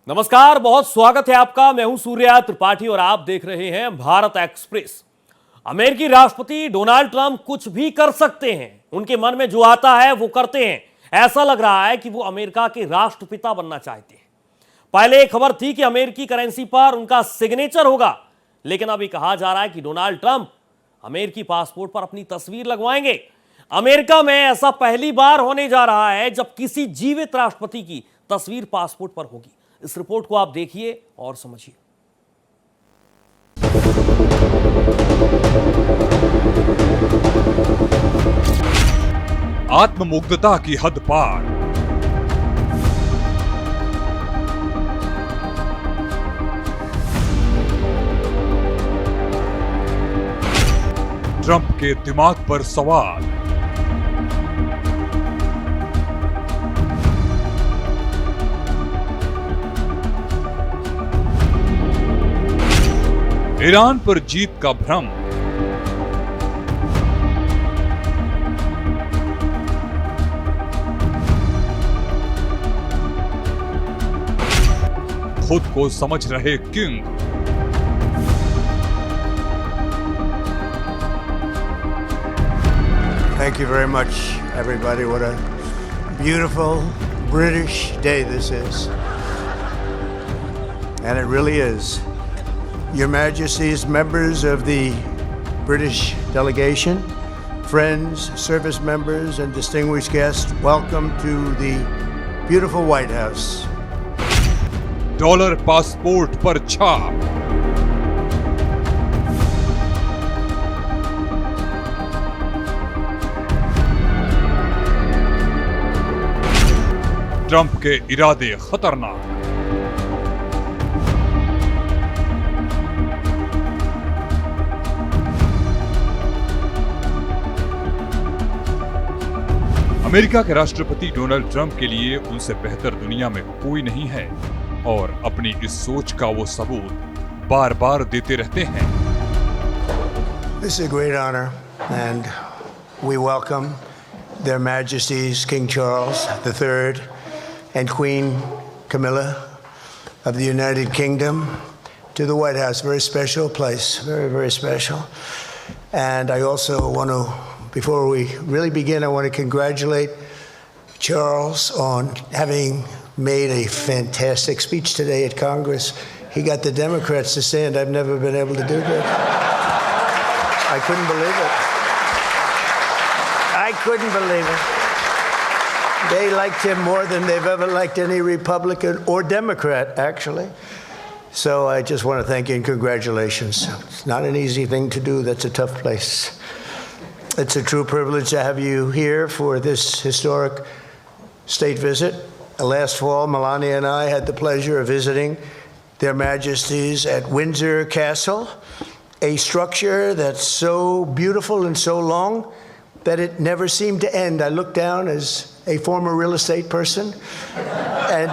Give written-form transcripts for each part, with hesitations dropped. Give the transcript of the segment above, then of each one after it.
नमस्कार, बहुत स्वागत है आपका। मैं हूं सूर्या त्रिपाठी और आप देख रहे हैं भारत एक्सप्रेस। अमेरिकी राष्ट्रपति डोनाल्ड ट्रंप कुछ भी कर सकते हैं, उनके मन में जो आता है वो करते हैं। ऐसा लग रहा है कि वो अमेरिका के राष्ट्रपिता बनना चाहते हैं। पहले एक खबर थी कि अमेरिकी करेंसी पर उनका सिग्नेचर होगा, लेकिन अभी कहा जा रहा है कि डोनाल्ड ट्रंप अमेरिकी पासपोर्ट पर अपनी तस्वीर लगवाएंगे। अमेरिका में ऐसा पहली बार होने जा रहा है जब किसी जीवित राष्ट्रपति की तस्वीर पासपोर्ट पर होगी। इस रिपोर्ट को आप देखिए और समझिए। आत्ममुग्धता की हद पार, ट्रंप के दिमाग पर सवाल। ईरान पर जीत का भ्रम, खुद को समझ रहे king, Thank you very much, everybody. What a beautiful British day this is. And it really is. Your Majesties, members of the British delegation, friends, service members, and distinguished guests, welcome to the beautiful White House. Dollar passport पर छाप, Trump के इरादे खतरनाक। America के राष्ट्रपति Donald Trump के लिए उनसे बेहतर दुनिया में कोई नहीं है और अपनी इस सोच का वो सबूत बार बार देते रहते हैं। This is a great honor, and we welcome Their Majesties King Charles III and Queen Camilla of the United Kingdom to the White House. Very special place, very, very special. And I also want to, before we really begin, I want to congratulate Charles on having made a fantastic speech today at Congress. He got the Democrats to stand. I've never been able to do that. I couldn't believe it. I couldn't believe it. They liked him more than they've ever liked any Republican or Democrat, actually. So I just want to thank you and congratulations. It's not an easy thing to do. That's a tough place. It's a true privilege to have you here for this historic state visit. Last fall, Melania and I had the pleasure of visiting Their Majesties at Windsor Castle, a structure that's so beautiful and so long that it never seemed to end. I looked down as a former real estate person, and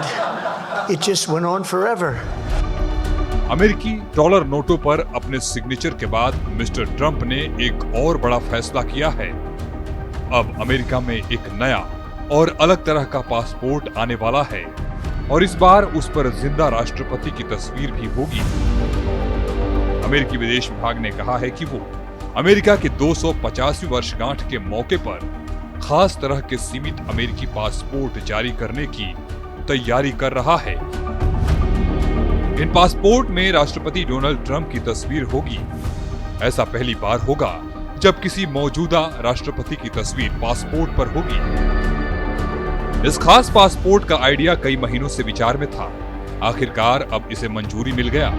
it just went on forever. अमेरिकी dollar नोटों पर अपने signature के बाद mister Trump ने एक और बड़ा फैसला किया है। अब अमेरिका में एक नया और अलग तरह का पासपोर्ट आने वाला है और इस बार उस पर जिंदा राष्ट्रपति की तस्वीर भी होगी। अमेरिकी विदेश विभाग ने कहा है कि वो अमेरिका के 250वीं वर्षगांठ के मौके पर खास तरह के सीमित अमेरिकी पासपोर्ट जारी करने की तैयारी कर रहा है। इन पासपोर्ट में राष्ट्रपति डोनाल्ड ट्रंप की तस्वीर होगी। ऐसा पहली बार होगा जब किसी मौजूदा राष्ट्रपति की तस्वीर पासपोर्ट पर होगी। इस खास पासपोर्ट का आइडिया कई महीनों से विचार में था। आखिरकार अब इसे मंजूरी मिल गया।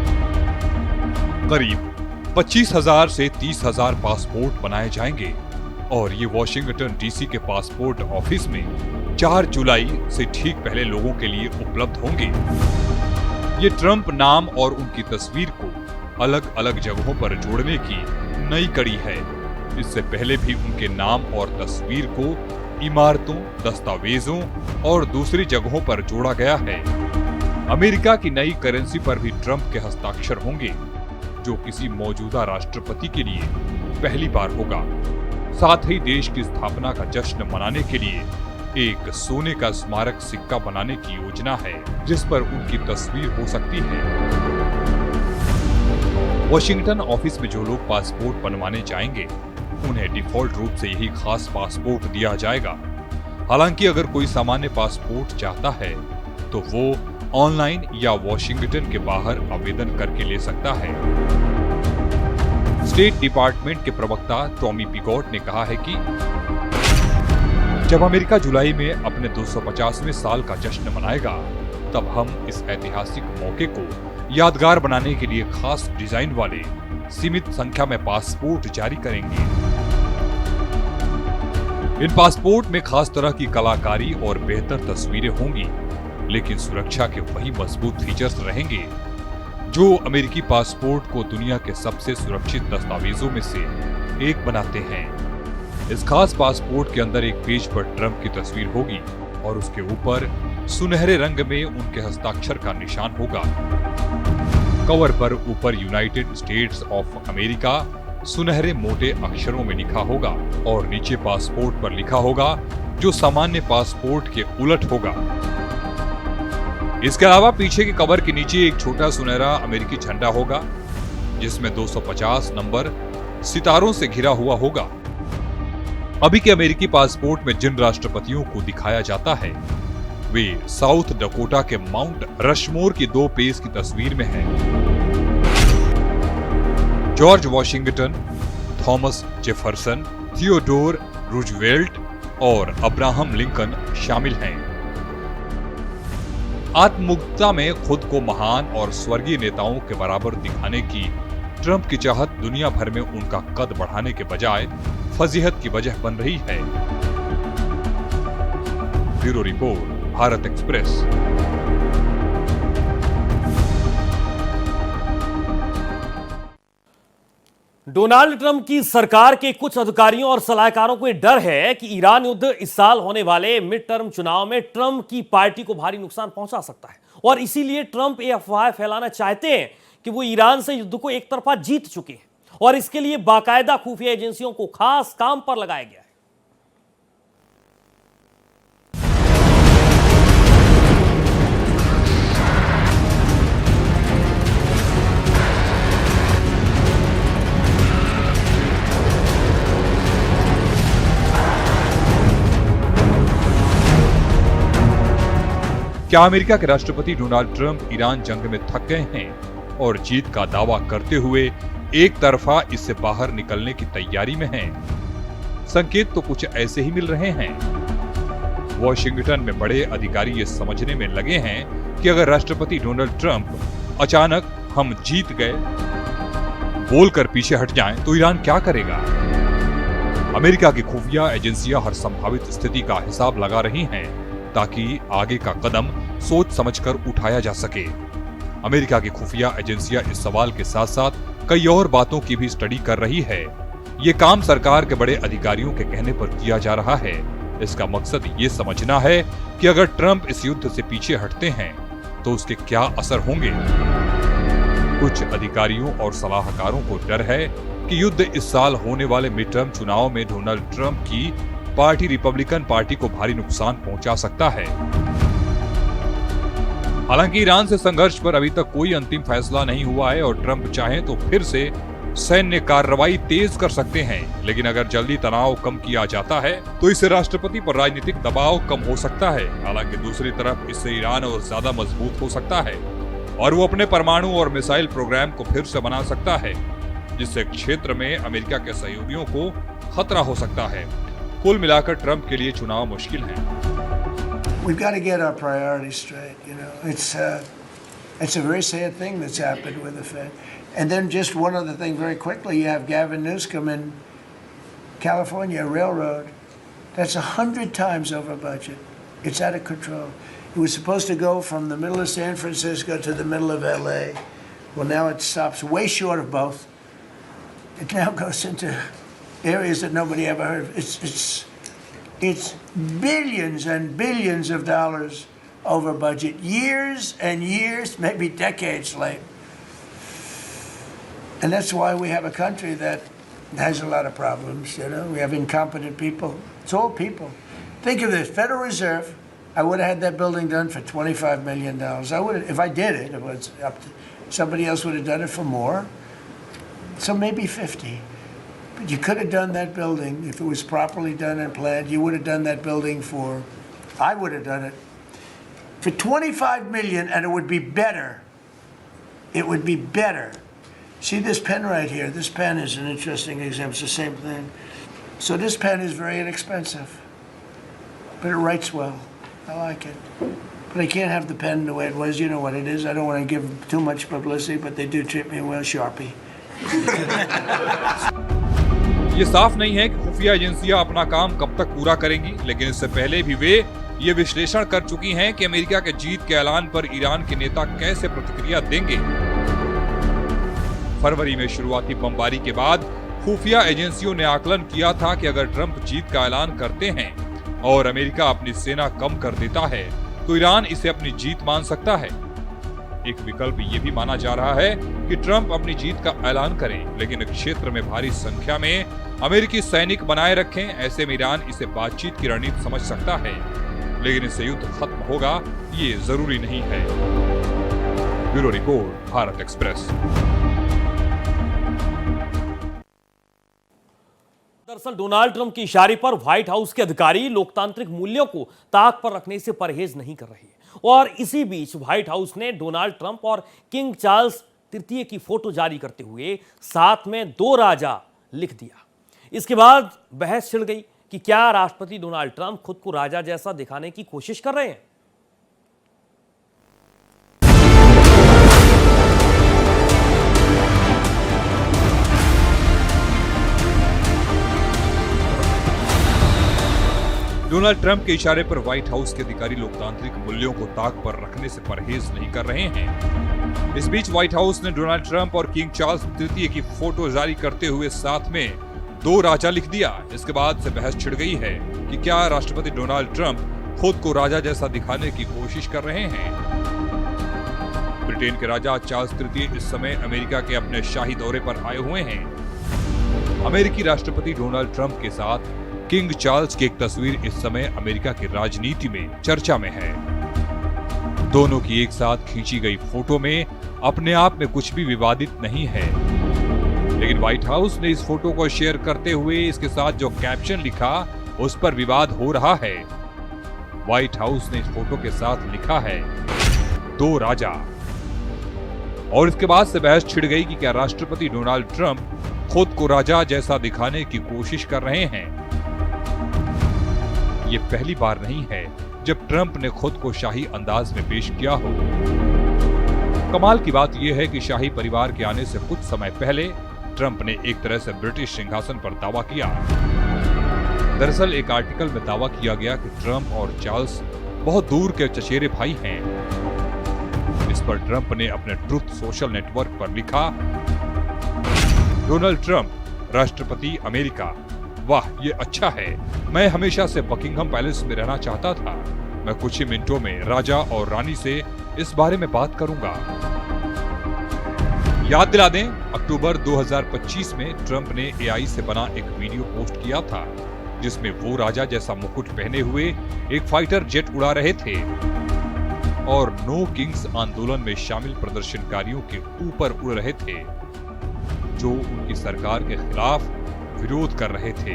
करीब 25,000 से 30,000 पासपोर्ट बनाए जाएंगे और ये वॉशिंगटन डीसी के पासपोर्ट ऑफिस में 4 जुलाई से ठीक पहले लोगों के लिए उपलब्ध होंगे। ये ट्रंप नाम और उनकी तस्वीर को अलग अलग जगहों पर जोड़ने की नई कड़ी है। इससे पहले भी उनके नाम और तस्वीर को इमारतों, दस्तावेजों और दूसरी जगहों पर जोड़ा गया है। अमेरिका की नई करेंसी पर भी ट्रंप के हस्ताक्षर होंगे, जो किसी मौजूदा राष्ट्रपति के लिए पहली बार होगा। साथ ही देश की स्थापना का जश्न मनाने के लिए एक सोने का स्मारक सिक्का बनाने की योजना है जिस पर उनकी तस्वीर हो सकती है। वॉशिंगटन ऑफिस में जो लोग पासपोर्ट बनवाने जाएंगे उन्हें डिफॉल्ट रूप से यही खास पासपोर्ट दिया जाएगा। हालांकि अगर कोई सामान्य पासपोर्ट चाहता है तो वो ऑनलाइन या वॉशिंगटन के बाहर आवेदन करके ले सकता है। स्टेट डिपार्टमेंट के प्रवक्ता टॉमी पिगॉट ने कहा है कि जब अमेरिका जुलाई में अपने 250वें साल का जश्न मनाएगा तब हम इस ऐतिहासिक मौके को यादगार बनाने के लिए खास डिजाइन वाले सीमित संख्या में पासपोर्ट जारी करेंगे। इन पासपोर्ट में खास तरह की कलाकारी और बेहतर तस्वीरें होंगी, लेकिन सुरक्षा के वही मजबूत फीचर्स रहेंगे जो अमेरिकी पासपोर्ट को दुनिया के सबसे सुरक्षित दस्तावेजों में से एक बनाते हैं। इस खास पासपोर्ट के अंदर एक पेज पर ट्रंप की तस्वीर होगी और उसके ऊपर सुनहरे रंग में उनके हस्ताक्षर का निशान होगा। कवर पर ऊपर यूनाइटेड स्टेट्स ऑफ अमेरिका सुनहरे मोटे अक्षरों में लिखा होगा और नीचे पासपोर्ट पर लिखा होगा जो सामान्य पासपोर्ट के उलट होगा। इसके अलावा पीछे के कवर के नीचे एक छोटा सुनहरा अमेरिकी झंडा होगा जिसमें 250 नंबर सितारों से घिरा हुआ होगा। अभी के अमेरिकी पासपोर्ट में जिन राष्ट्रपतियों को दिखाया जाता है वे साउथ डकोटा के माउंट रशमोर की 2 पेज की तस्वीर में हैं। George Washington, Thomas Jefferson, Theodore Roosevelt और अब्राहम लिंकन शामिल हैं। आत्ममुक्तता में खुद को महान और स्वर्गीय नेताओं के बराबर दिखाने की ट्रंप की चाहत दुनिया भर में उनका कद बढ़ाने के बजाय फजीहत की वजह बन रही है। Bureau report, Bharat express. Donald Trump की सरकार के कुछ अधिकारियों और सलाहकारों को यह डर है कि ईरान युद्ध इस साल होने वाले मिड टर्म चुनाव में ट्रंप की पार्टी को भारी नुकसान पहुंचा सकता है और इसीलिए ट्रंप ये अफवाह फैलाना चाहते हैं कि वो ईरान से युद्ध को एक तरफा जीत चुके हैं और इसके लिए बाकायदा खुफिया एजेंसियों को खास काम पर लगाया गया है। क्या अमेरिका के राष्ट्रपति डोनाल्ड ट्रंप ईरान जंग में थक गए हैं और जीत का दावा करते हुए एक तरफा इससे बाहर निकलने की तैयारी में हैं? संकेत तो कुछ ऐसे ही मिल रहे हैं। वॉशिंगटन में बड़े अधिकारी ये समझने में लगे हैं कि अगर राष्ट्रपति डोनाल्ड ट्रंप अचानक हम जीत गए बोलकर पीछे हट जाएं तो ईरान क्या करेगा? अमेरिका की खुफिया एजेंसियां हर संभावित स्थिति का हिसाब लगा रही हैं ताकि आगे का कदम सोच समझकर उठाया जा सके। अमेरिका की खुफिया एजेंसियां इस सवाल के साथ साथ कई और बातों की भी स्टडी कर रही है। ये काम सरकार के बड़े अधिकारियों के कहने पर किया जा रहा है। इसका मकसद ये समझना है कि अगर ट्रंप इस युद्ध से पीछे हटते हैं तो उसके क्या असर होंगे। कुछ अधिकारियों और सलाहकारों को डर है कि युद्ध इस साल होने वाले मिड टर्म चुनाव में डोनाल्ड ट्रंप की पार्टी रिपब्लिकन पार्टी को भारी नुकसान पहुंचा सकता है। हालांकि ईरान से संघर्ष पर अभी तक कोई अंतिम फैसला नहीं हुआ है और ट्रंप चाहें तो फिर से सैन्य कार्रवाई तेज कर सकते हैं, लेकिन अगर जल्दी तनाव कम किया जाता है तो इससे राष्ट्रपति पर राजनीतिक दबाव कम हो सकता है। हालांकि दूसरी तरफ इससे ईरान और ज्यादा मजबूत हो सकता है और वो अपने परमाणु और मिसाइल प्रोग्राम को फिर से बना सकता है, जिससे क्षेत्र में अमेरिका के सहयोगियों को खतरा हो सकता है। कुल मिलाकर ट्रंप के लिए चुनाव मुश्किल है। We've got to get our priorities straight. You know, it's a very sad thing that's happened with the Fed. And then just one other thing, very quickly, you have Gavin Newsom in California Railroad. That's 100 times over budget. It's out of control. It was supposed to go from the middle of San Francisco to the middle of LA. Well, now it stops way short of both. It now goes into areas that nobody ever heard of. It's billions and billions of dollars over budget, years and years, maybe decades late. And that's why we have a country that has a lot of problems, you know. We have incompetent people. It's all people. Think of this, Federal Reserve, I would have had that building done for $25 million. I would have, if I did it, it was up to, somebody else would have done it for more. So maybe 50. But you could have done that building, if it was properly done and planned, you would have done that building for, I would have done it, for $25 million, and it would be better. It would be better. See this pen right here? This pen is an interesting example. It's the same thing. So this pen is very inexpensive, but it writes well. I like it. But I can't have the pen the way it was. You know what it is. I don't want to give too much publicity, but they do treat me well, Sharpie. ये साफ नहीं है कि खुफिया एजेंसियां अपना काम कब तक पूरा करेंगी, लेकिन इससे पहले भी वे ये विश्लेषण कर चुकी हैं कि अमेरिका के जीत के ऐलान पर ईरान के नेता कैसे प्रतिक्रिया देंगे। फरवरी में शुरुआती बमबारी के बाद खुफिया एजेंसियों ने आकलन किया था कि अगर ट्रंप जीत का ऐलान करते हैं और अमेरिका अपनी सेना कम कर देता है तो ईरान इसे अपनी जीत मान सकता है। एक विकल्प ये भी माना जा रहा है कि ट्रंप अपनी जीत का ऐलान करें, लेकिन क्षेत्र में भारी संख्या में अमेरिकी सैनिक बनाए रखें। ऐसे में ईरान इसे बातचीत की रणनीति समझ सकता है, लेकिन इससे युद्ध खत्म होगा ये जरूरी नहीं है। Bureau report, Bharat express. दरअसल डोनाल्ड ट्रंप के इशारे पर व्हाइट हाउस के अधिकारी लोकतांत्रिक मूल्यों को ताक पर रखने से परहेज नहीं कर रहे और इसी बीच व्हाइट हाउस ने डोनाल्ड ट्रंप और किंग चार्ल्स तृतीय की फोटो जारी करते हुए साथ में 2 राजा लिख दिया। इसके बाद बहस छिड़ गई कि क्या राष्ट्रपति डोनाल्ड ट्रंप खुद को राजा जैसा दिखाने की कोशिश कर रहे हैं। डोनाल्ड ट्रंप के इशारे पर व्हाइट हाउस के अधिकारी लोकतांत्रिक मूल्यों को ताक पर रखने से परहेज नहीं कर रहे हैं। इस बीच व्हाइट हाउस ने डोनाल्ड ट्रंप और किंग चार्ल्स तृतीय की फोटो जारी करते हुए साथ में 2 राजा लिख दिया। इसके बाद से बहस छिड़ गई है कि क्या राष्ट्रपति डोनाल्ड ट्रंप खुद को राजा जैसा दिखाने की कोशिश कर रहे हैं। ब्रिटेन के राजा चार्ल्स तृतीय इस समय अमेरिका के अपने शाही दौरे पर आए हुए हैं। अमेरिकी राष्ट्रपति डोनाल्ड ट्रंप के साथ किंग चार्ल्स की एक तस्वीर इस समय अमेरिका की राजनीति में चर्चा में है। दोनों की एक साथ खींची गई फोटो में अपने आप में कुछ भी विवादित नहीं है, लेकिन व्हाइट हाउस ने इस फोटो को शेयर करते हुए इसके साथ जो कैप्शन लिखा उस पर विवाद हो रहा है। व्हाइट हाउस ने इस फोटो के साथ लिखा है 2 राजा, और इसके बाद से बहस छिड़ गई कि क्या राष्ट्रपति डोनाल्ड ट्रंप खुद को राजा जैसा दिखाने की कोशिश कर रहे हैं। ये पहली बार नहीं है जब ट्रंप ने खुद को शाही अंदाज में पेश किया हो। कमाल की बात यह है कि शाही परिवार के आने से कुछ समय पहले ट्रंप ने एक तरह से ब्रिटिश सिंहासन पर दावा किया। दरअसल एक आर्टिकल में दावा किया गया कि ट्रंप और चार्ल्स बहुत दूर के चचेरे भाई हैं। इस पर ट्रंप ने अपने ट्रुथ सोशल नेटवर्क पर लिखा, डोनाल्ड ट्रंप राष्ट्रपति अमेरिका, वाह ये अच्छा है, मैं हमेशा से बकिंघम पैलेस में रहना चाहता था। मैं कुछ ही मिनटों में राजा और रानी से इस बारे में बात करूंगा। याद दिला दें, अक्टूबर 2025 में ट्रंप ने एआई से बना एक वीडियो पोस्ट किया था जिसमें वो राजा जैसा मुकुट पहने हुए एक फाइटर जेट उड़ा रहे थे और नो किंग्स आंदोलन में शामिल प्रदर्शनकारियों के ऊपर उड़ रहे थे जो उनकी सरकार के खिलाफ विरोध कर रहे थे।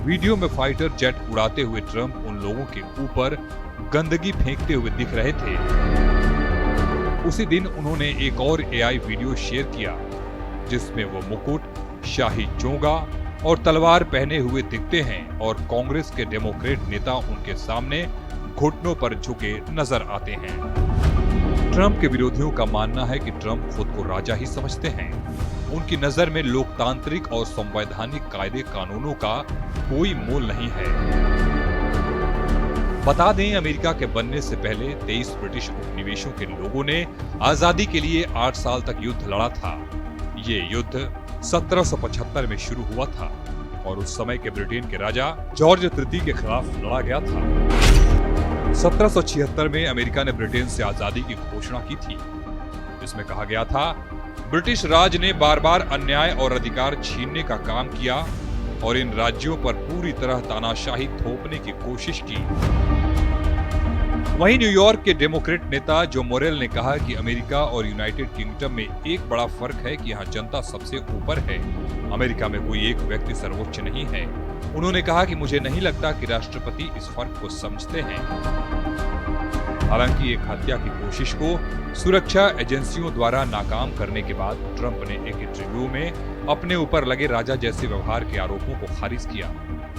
वीडियो में फाइटर जेट उड़ाते हुए ट्रंप उन लोगों के ऊपर गंदगी फेंकते हुए दिख रहे थे। उसी दिन उन्होंने एक और एआई वीडियो शेयर किया जिसमें वो मुकुट, शाही चोगा और तलवार पहने हुए दिखते हैं और कांग्रेस के डेमोक्रेट नेता उनके सामने घुटनों पर झुके नजर आते हैं। ट्रंप के विरोधियों का मानना है कि ट्रंप खुद को राजा ही समझते हैं। उनकी नजर में लोकतांत्रिक और संवैधानिक कायदे कानूनों का कोई मोल नहीं है। बता दें, अमेरिका के बनने से पहले 23 ब्रिटिश उपनिवेशों के लोगों ने आजादी के लिए 8 साल तक युद्ध लड़ा था। ये युद्ध 1775 में शुरू हुआ था और उस समय के ब्रिटेन के राजा जॉर्ज तृतीय के खिलाफ लड़ा गया था। 1776 में अमेरिका ने ब्रिटेन से आजादी की घोषणा की थी। इसमें कहा गया था, ब्रिटिश राज ने बार बार अन्याय और अधिकार छीनने का काम किया और इन राज्यों पर पूरी तरह तानाशाही थोपने की कोशिश की। वहीं न्यूयॉर्क के डेमोक्रेट नेता जो मोरेल ने कहा कि अमेरिका और यूनाइटेड किंगडम में एक बड़ा फर्क है कि यहाँ जनता सबसे ऊपर है, अमेरिका में कोई एक व्यक्ति सर्वोच्च नहीं है। उन्होंने कहा कि मुझे नहीं लगता कि राष्ट्रपति इस फर्क को समझते हैं। हालांकि एक हत्या की कोशिश को सुरक्षा एजेंसियों द्वारा नाकाम करने के बाद ट्रंप ने एक इंटरव्यू में अपने ऊपर लगे राजा जैसे व्यवहार के आरोपों को खारिज किया।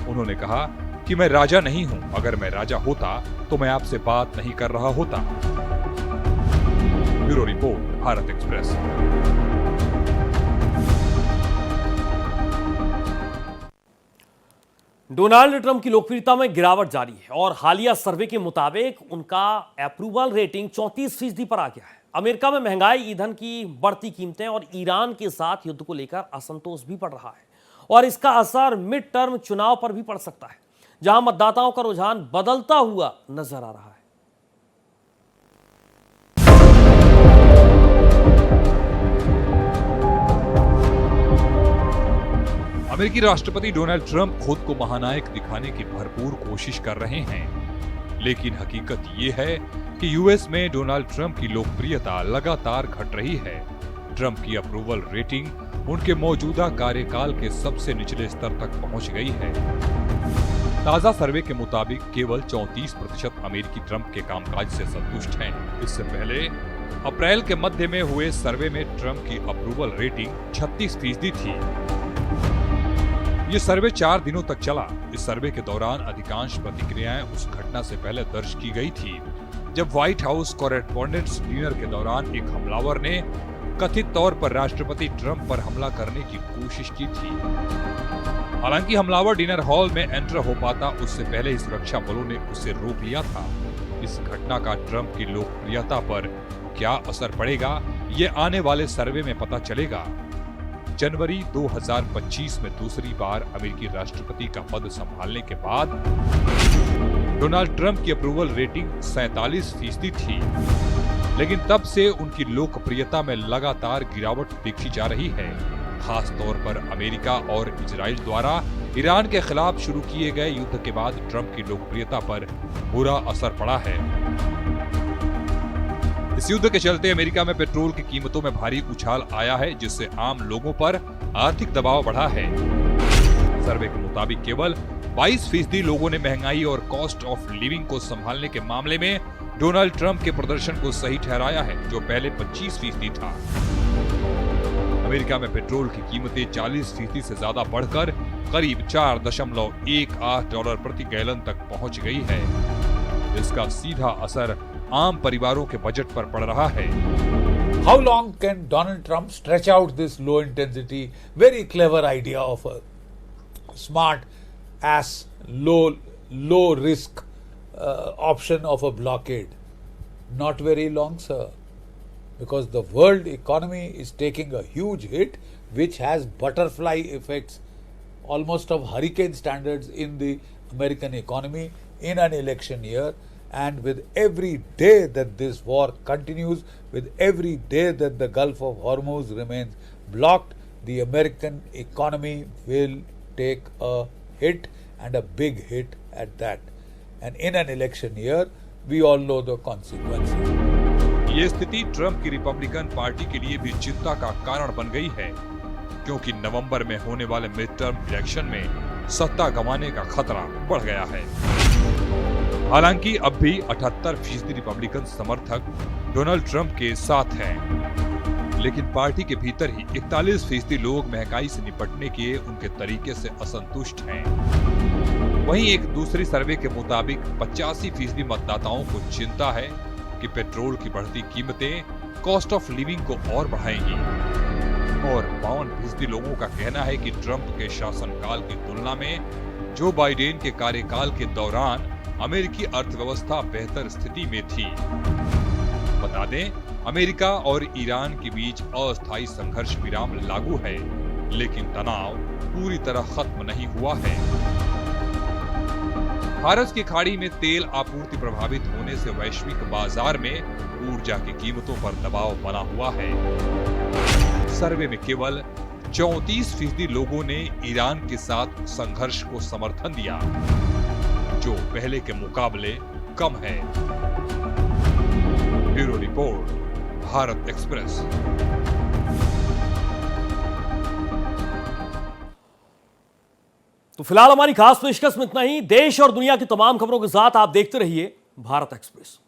उन्होंने कहा कि मैं राजा नहीं हूं, अगर मैं राजा होता तो मैं आपसे बात नहीं कर रहा होता। Bureau report, Bharat express. Donald Trump की लोकप्रियता में गिरावट जारी है और हालिया सर्वे के मुताबिक उनका अप्रूवल रेटिंग 34% पर आ गया है। अमेरिका में महंगाई, ईंधन की बढ़ती कीमतें और ईरान के साथ युद्ध को लेकर असंतोष भी बढ़ रहा है और इसका असर मिड टर्म चुनाव पर भी पड़ सकता है, जहां मतदाताओं का रुझान बदलता हुआ नजर आ रहा है। अमेरिकी राष्ट्रपति डोनाल्ड ट्रंप खुद को महानायक दिखाने की भरपूर कोशिश कर रहे हैं, लेकिन हकीकत ये है कि यूएस में डोनाल्ड ट्रंप की लोकप्रियता लगातार घट रही है। ट्रंप की अप्रूवल रेटिंग उनके मौजूदा कार्यकाल के सबसे निचले स्तर तक पहुंच गई है। ताजा सर्वे के मुताबिक केवल 34% अमेरिकी ट्रंप के कामकाज से संतुष्ट हैं। इससे पहले अप्रैल के मध्य में हुए सर्वे में ट्रंप की अप्रूवल रेटिंग 36% थी। ये सर्वे 4 दिनों तक चला। इस सर्वे के दौरान अधिकांश प्रतिक्रियाएं उस घटना से पहले दर्ज की गई थी जब व्हाइट हाउस कॉरेस्पोंडेंट्स डिनर के दौरान एक हमलावर ने कथित तौर पर राष्ट्रपति ट्रंप पर हमला करने की कोशिश की थी। हालांकि हमलावर डिनर हॉल में एंटर हो पाता उससे पहले ही सुरक्षा बलों ने उसे रोक लिया था। इस घटना का ट्रंप की लोकप्रियता पर क्या असर पड़ेगा, ये आने वाले सर्वे में पता चलेगा। जनवरी 2025 में दूसरी बार अमेरिकी राष्ट्रपति का पद संभालने के बाद डोनाल्ड ट्रंप की अप्रूवल रेटिंग 47% थी, लेकिन तब से उनकी लोकप्रियता में लगातार गिरावट देखी जा रही है। खास तौर पर अमेरिका और इजराइल द्वारा ईरान के खिलाफ शुरू किए गए युद्ध के बाद ट्रंप की लोकप्रियता पर बुरा असर पड़ा है। इस युद्ध के चलते अमेरिका में पेट्रोल की कीमतों में भारी उछाल आया है, जिससे आम लोगों पर आर्थिक दबाव बढ़ा है। सर्वे के मुताबिक केवल 22% लोगों ने महंगाई और कॉस्ट ऑफ लिविंग को संभालने के मामले में डोनाल्ड ट्रंप के प्रदर्शन को सही ठहराया है, जो पहले 25% था। अमेरिका में पेट्रोल की कीमतें 40% से ज्यादा बढ़कर करीब $4.18 प्रति गैलन तक पहुंच गई है। इसका सीधा असर आम परिवारों के बजट पर पड़ रहा है। How long can Donald Trump stretch out this low intensity, very clever idea of a smart ass low risk option of a blockade? Not very long, sir, because the world economy is taking a huge hit, which has butterfly effects almost of hurricane standards in the American economy in an election year. And with every day that this war continues, with every day that the Gulf of Hormuz remains blocked, the American economy will take a hit, and a big hit at that. And in an election year, we all know the consequences. ये स्थिति Trump की Republican party के लिए भी चिंता का कारण बन गई है, क्योंकि नवंबर में होने वाले मिड टर्म इलेक्शन में सत्ता गंवाने का खतरा बढ़ गया है। हालांकि अब भी 78% रिपब्लिकन समर्थक डोनाल्ड ट्रंप के साथ हैं, लेकिन पार्टी के भीतर ही 41% लोग महंगाई से निपटने के उनके तरीके से असंतुष्ट हैं। वहीं एक दूसरी सर्वे के मुताबिक 85% मतदाताओं को चिंता है कि पेट्रोल की बढ़ती कीमतें कॉस्ट ऑफ लिविंग को और बढ़ाएंगी, और 52% लोगों का कहना है कि ट्रंप के शासनकाल की तुलना में जो बाइडेन के कार्यकाल के दौरान अमेरिकी अर्थव्यवस्था बेहतर स्थिति में थी। बता दें, अमेरिका और ईरान के बीच अस्थायी संघर्ष विराम लागू है, लेकिन तनाव पूरी तरह खत्म नहीं हुआ है। फारस की खाड़ी में तेल आपूर्ति प्रभावित होने से वैश्विक बाजार में ऊर्जा की कीमतों पर दबाव बना हुआ है। सर्वे में केवल 34% लोगों ने ईरान के साथ संघर्ष को समर्थन दिया, जो पहले के मुकाबले कम है। Bureau report, Bharat express. तो फिलहाल हमारी खास पेशकश में इतना ही। देश और दुनिया की तमाम खबरों के साथ आप देखते रहिए भारत एक्सप्रेस।